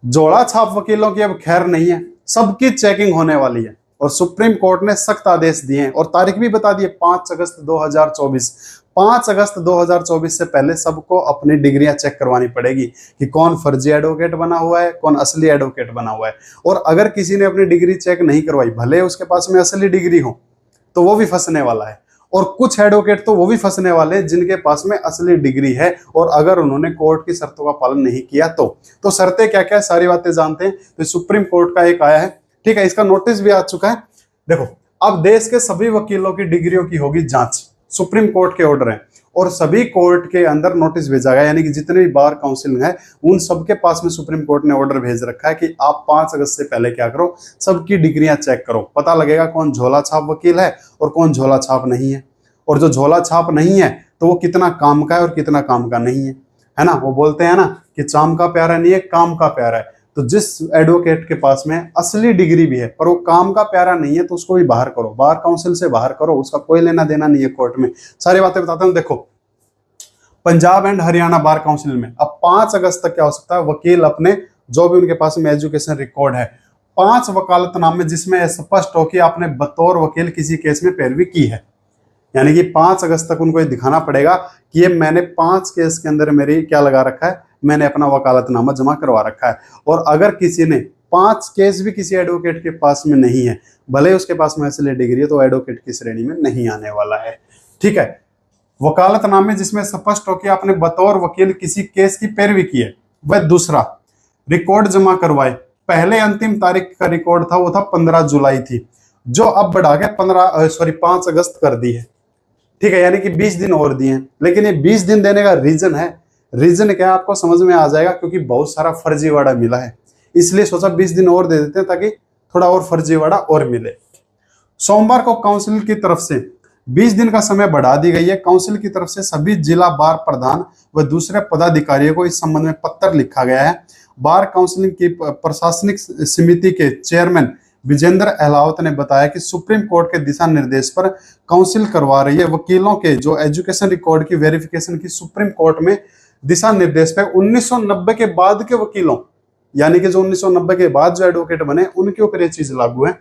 झोला छाप वकीलों की अब खैर नहीं है, सबकी चेकिंग होने वाली है और सुप्रीम कोर्ट ने सख्त आदेश दिए हैं और तारीख भी बता दी है 5 अगस्त 2024। 5 अगस्त 2024 से पहले सबको अपनी डिग्रियां चेक करवानी पड़ेगी कि कौन फर्जी एडवोकेट बना हुआ है, कौन असली एडवोकेट बना हुआ है। और अगर किसी ने अपनी डिग्री चेक नहीं करवाई, भले उसके पास में असली डिग्री हो, तो वो भी फंसने वाला है। और कुछ एडवोकेट तो वो भी फंसने वाले हैं जिनके पास में असली डिग्री है और अगर उन्होंने कोर्ट की शर्तों का पालन नहीं किया तो शर्तें क्या क्या है सारी बातें जानते हैं। तो सुप्रीम कोर्ट का एक आया है, ठीक है, इसका नोटिस भी आ चुका है। देखो, अब देश के सभी वकीलों की डिग्रियों की होगी जांच, सुप्रीम कोर्ट के ऑर्डर है और सभी कोर्ट के अंदर नोटिस भेजा गया, यानी कि जितने भी बार काउंसिल है उन सबके पास में सुप्रीम कोर्ट ने ऑर्डर भेज रखा है कि आप 5 अगस्त से पहले क्या करो, सबकी डिग्रियां चेक करो, पता लगेगा कौन झोला छाप वकील है और कौन झोला छाप नहीं है। और जो झोला छाप नहीं है तो वो कितना काम का है और कितना काम का नहीं है ना। वो बोलते हैं ना कि चाम का प्यारा नहीं है, काम का प्यारा है। तो जिस एडवोकेट के पास में असली डिग्री भी है पर वो काम का प्यारा नहीं है तो उसको भी बाहर करो, बार काउंसिल से बाहर करो, उसका कोई लेना देना नहीं है कोर्ट में। सारी बातें बताता हूं। देखो, Punjab and Haryana bar council में अब 5 अगस्त तक क्या हो सकता है, वकील अपने जो भी उनके पास में एजुकेशन रिकॉर्ड है, 5 वकालतनामे जिसमें स्पष्ट हो कि आपने बतौर वकील किसी केस में पैरवी की है, यानी कि 5 अगस्त तक उनको ये दिखाना पड़ेगा कि ये मैंने 5 केस के अंदर मेरी क्या लगा रखा है, मैंने अपना वकालतनामा जमा करवा रखा है। और अगर किसी ने 5 केस भी किसी एडवोकेट के पास में नहीं है, भले उसके पास में असली डिग्री है, तो एडवोकेट की श्रेणी में नहीं आने वाला है। ठीक है, वकालतनामे जिसमें स्पष्ट हो कि आपने बतौर वकील किसी केस की पैरवी की है। वह दूसरा, रिकॉर्ड जमा करवाए। पहले अंतिम तारीख का रिकॉर्ड था वो था 15 जुलाई थी, जो अब बढ़ा के 5 अगस्त कर दी है। ठीक है, यानी कि 20 दिन और दिए हैं। लेकिन ये 20 दिन देने का रीजन है, रीजन क्या है आपको समझ में आ जाएगा, क्योंकि बहुत सारा फर्जीवाड़ा मिला है, इसलिए सोचा 20 दिन और दे देते हैं ताकि थोड़ा और फर्जीवाड़ा और मिले। सोमवार को काउंसिल की तरफ से 20 दिन का समय बढ़ा दी गई है। काउंसिल की तरफ से सभी जिला बार प्रधान व दूसरे पदाधिकारियों को इस संबंध में पत्र लिखा गया है। बार काउंसिल की प्रशासनिक समिति के चेयरमैन विजेंद्र अहलावत ने बताया कि सुप्रीम कोर्ट के दिशा निर्देश पर काउंसिल करवा रही है वकीलों के जो एजुकेशन रिकॉर्ड की वेरिफिकेशन की सुप्रीम कोर्ट में दिशा निर्देश पे 1990 के बाद के वकीलों, यानी कि जो 1990 के बाद जो एडवोकेट बने उनके ऊपर ये चीज लागू है।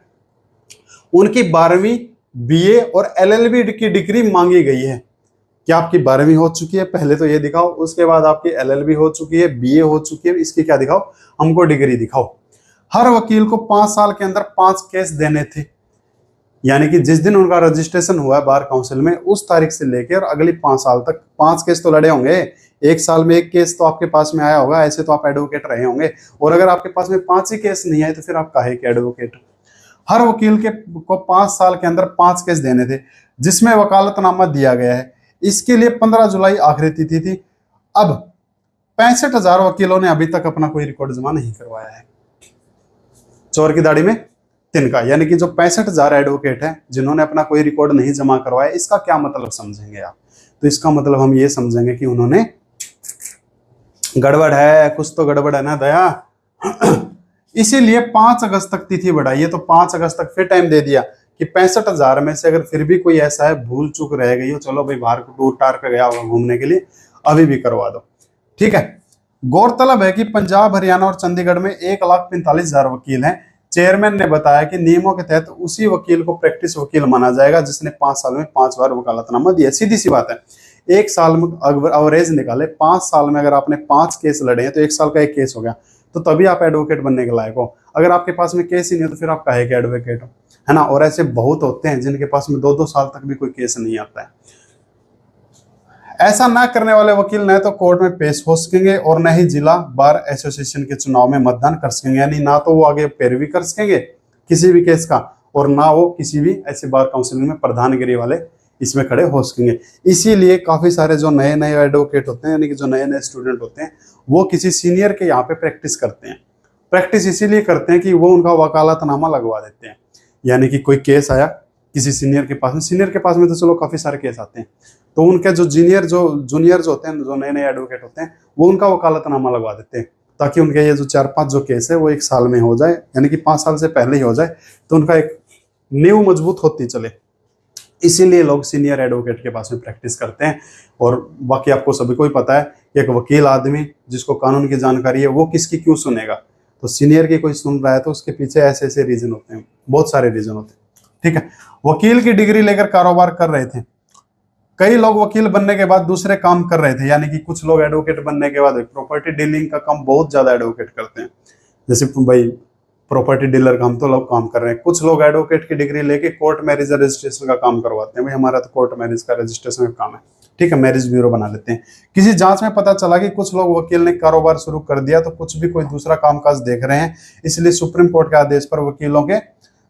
उनकी 12वीं बीए और एलएलबी की डिग्री मांगी गई है। क्या आपकी 12वीं हो चुकी है, पहले तो ये दिखाओ, उसके बाद आपकी एलएलबी हो चुकी है, बीए हो चुकी है, इसकी क्या दिखाओ, हमको डिग्री दिखाओ। हर वकील को 5 साल के अंदर 5 केस देने थे, यानी कि जिस दिन उनका रजिस्ट्रेशन हुआ है बार काउंसिल में उस तारीख से लेकर अगली 5 साल तक 5 केस तो लड़े होंगे। एक साल में 1 केस तो आपके पास में आया होगा, ऐसे तो आप एडवोकेट रहे होंगे। और अगर आपके पास में 5 ही केस नहीं आए तो फिर आप काहे के एडवोकेट। हर वकील को 5 साल के अंदर 5 केस देने थे जिसमें वकालतनामा दिया गया है। इसके लिए 15 जुलाई आखिरी तिथि थी। अब 65,000 वकीलों ने अभी तक अपना कोई रिकॉर्ड जमा नहीं करवाया है। चोर की दाढ़ी में तिनका, यानी कि जो 65,000 एडवोकेट हैं जिन्होंने अपना कोई रिकॉर्ड नहीं जमा करवाया, इसका क्या मतलब समझेंगे आप? तो इसका मतलब हम ये समझेंगे कि उन्होंने गड़बड़ है, कुछ तो गड़बड़ है ना दया। इसीलिए 5 अगस्त तक तिथि बढ़ाई है। तो 5 अगस्त तक फिर टाइम दे दिया कि 65,000 में से अगर फिर भी कोई ऐसा है भूल चूक रह गई हो, चलो भाई बाहर को टूर टार पे गया होगा घूमने के लिए, अभी भी करवा दो। ठीक है, गौरतलब है कि पंजाब हरियाणा और चंडीगढ़ में 1,45,000 वकील हैं। चेयरमैन ने बताया कि नियमों के तहत उसी वकील को प्रैक्टिस वकील माना जाएगा जिसने 5 साल में 5 बार वकालतनामा दिया। सीधी सी बात है, 1 साल में एवरेज निकाले, 5 साल में अगर आपने 5 केस लड़े हैं तो 1 साल का 1 केस हो गया, तो तभी आप एडवोकेट बनने के लायक हो। अगर आपके पास में केस ही नहीं है तो फिर आप काहे के एडवोकेट हो, है ना। और ऐसे बहुत होते हैं जिनके पास में 2-2 साल तक भी कोई केस नहीं आता है। ऐसा ना करने वाले वकील न तो कोर्ट में पेश हो सकेंगे और न ही जिला बार एसोसिएशन के चुनाव में मतदान कर सकेंगे, यानी ना तो वो आगे पैरवी कर सकेंगे किसी भी केस का और ना वो किसी भी ऐसे बार काउंसिल में प्रधानगिरी वाले इसमें खड़े हो सकेंगे। इसीलिए काफी सारे जो नए नए एडवोकेट होते हैं, यानी कि जो नए नए स्टूडेंट होते हैं, वो किसी सीनियर के यहाँ पे प्रैक्टिस करते हैं। प्रैक्टिस इसीलिए करते हैं कि वो उनका वकालतनामा लगवा देते हैं, यानी कि कोई केस आया किसी सीनियर के पास में, सीनियर के पास में तो चलो काफी सारे केस आते हैं, तो उनके जो जूनियर जो होते हैं, जो नए नए एडवोकेट होते हैं, वो उनका वकालतनामा लगवा देते हैं ताकि उनके ये जो 4-5 जो केस है वो 1 साल में हो जाए, यानी कि 5 साल से पहले ही हो जाए, तो उनका एक नींव मजबूत होती चले। इसीलिए लोग सीनियर एडवोकेट के पास में प्रैक्टिस करते हैं। और बाकी आपको सभी को ही पता है कि एक वकील आदमी जिसको कानून की जानकारी है वो किसकी क्यों सुनेगा, तो सीनियर की कोई सुन रहा है तो उसके पीछे ऐसे ऐसे रीजन होते हैं, बहुत सारे रीजन होते हैं। ठीक है, वकील की डिग्री लेकर कारोबार कर रहे थे, कई लोग वकील बनने के बाद दूसरे काम कर रहे थे, यानी कि कुछ लोग एडवोकेट बनने के बाद प्रॉपर्टी डीलिंग का काम बहुत ज्यादा एडवोकेट करते हैं, जैसे भाई प्रॉपर्टी डीलर का हम तो लोग काम कर रहे हैं। कुछ लोग एडवोकेट की डिग्री लेके कोर्ट मैरिज रजिस्ट्रेशन का काम करवाते हैं, भाई हमारा तो कोर्ट मैरिज का रजिस्ट्रेशन का काम है, ठीक है, मैरिज ब्यूरो बना लेते हैं। किसी जांच में पता चला कि कुछ लोग वकील ने कारोबार शुरू कर दिया तो कुछ भी कोई दूसरा कामकाज देख रहे हैं, इसलिए सुप्रीम कोर्ट के आदेश पर वकीलों के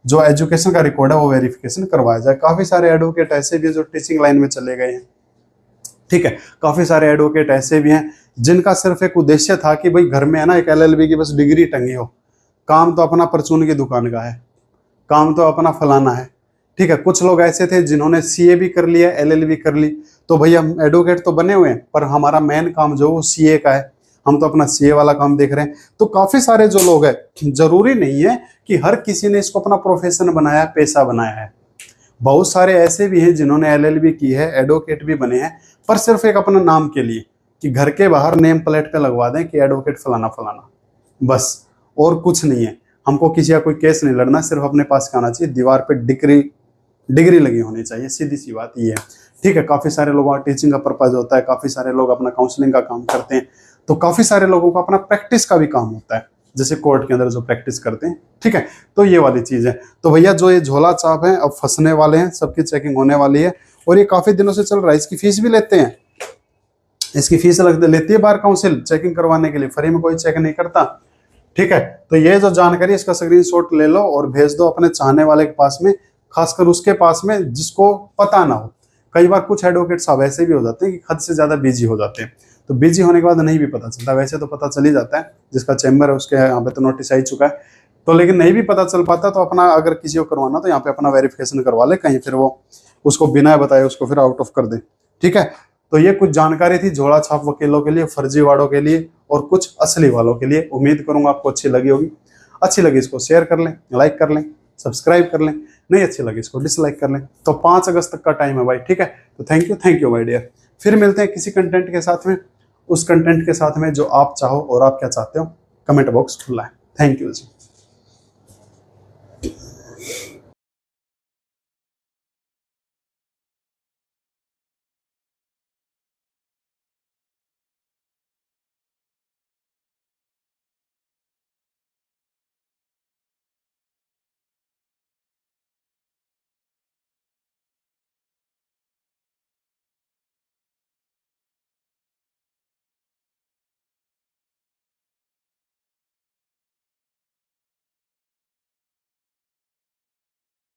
जो एजुकेशन का रिकॉर्ड है वो वेरिफिकेशन करवाया जाए। काफी सारे एडवोकेट ऐसे भी जो टीचिंग लाइन में चले गए हैं, ठीक है, काफी सारे एडवोकेट ऐसे भी हैं जिनका सिर्फ एक उद्देश्य था कि भाई घर में है ना एक एलएलबी की बस डिग्री टंगी हो, काम तो अपना परचून की दुकान का है, काम तो अपना फलाना है, ठीक है। कुछ लोग ऐसे थे जिन्होंने सीए भी कर लिया, एलएलबी कर ली, तो भैया हम एडवोकेट तो बने हुए हैं पर हमारा मेन काम जो वो सीए का है, हम तो अपना सीए वाला काम देख रहे हैं। तो काफी सारे जो लोग हैं, जरूरी नहीं है कि हर किसी ने इसको अपना प्रोफेशन बनाया है, पैसा बनाया है। बहुत सारे ऐसे भी हैं जिन्होंने एलएलबी की है, एडवोकेट भी बने हैं, पर सिर्फ एक अपना नाम के लिए कि घर के बाहर नेम प्लेट पे लगवा दें कि एडवोकेट फलाना फलाना, बस, और कुछ नहीं है। हमको किसी का कोई केस नहीं लड़ना, सिर्फ अपने पास आना चाहिए, दीवार पे डिग्री लगी होनी चाहिए, सीधी सी बात ये है, ठीक है। काफी सारे लोगों का टीचिंग का पर्पज होता है, काफी सारे लोग अपना काउंसलिंग का काम करते हैं, तो काफी सारे लोगों का अपना प्रैक्टिस का भी काम होता है, जैसे कोर्ट के अंदर जो प्रैक्टिस करते हैं, ठीक है। तो ये वाली चीज है। तो भैया जो ये झोला छाप है अब फंसने वाले हैं, सबकी चेकिंग होने वाली है और ये काफी दिनों से चल रहा है। इसकी फीस भी लेते हैं, इसकी फीस लेती है बार काउंसिल चेकिंग करवाने के लिए, फ्री में कोई चेक नहीं करता, ठीक है। तो ये जो जानकारी इसका स्क्रीनशॉट ले लो और भेज दो अपने चाहने वाले के पास में, खासकर उसके पास में जिसको पता ना हो। कई बार कुछ एडवोकेट साहब ऐसे भी हो जाते हैं कि हद से ज्यादा बिजी हो जाते हैं, तो बिजी होने के बाद नहीं भी पता चलता, वैसे तो पता चल ही जाता है, जिसका चैम्बर है उसके यहाँ पे तो नोटिस आ ही चुका है, तो लेकिन नहीं भी पता चल पाता तो अपना अगर किसी को करवाना तो यहाँ पे अपना वेरिफिकेशन करवा ले, कहीं फिर वो उसको बिना बताए उसको फिर आउट ऑफ कर दे, ठीक है। तो ये कुछ जानकारी थी झोला छाप वकीलों के लिए, फर्जीवाड़ों के लिए और कुछ असली वालों के लिए। उम्मीद करूंगा आपको अच्छी लगी होगी। अच्छी लगी इसको शेयर कर लें, लाइक कर लें, सब्सक्राइब कर लें, नहीं अच्छी लगी इसको डिसलाइक कर लें। तो 5 अगस्त तक का टाइम है भाई, ठीक है। तो थैंक यू भाई डियर। फिर मिलते हैं किसी कंटेंट के साथ में, उस कंटेंट के साथ में जो आप चाहो और आप क्या चाहते हो, कमेंट बॉक्स खुला है। Thank you ji.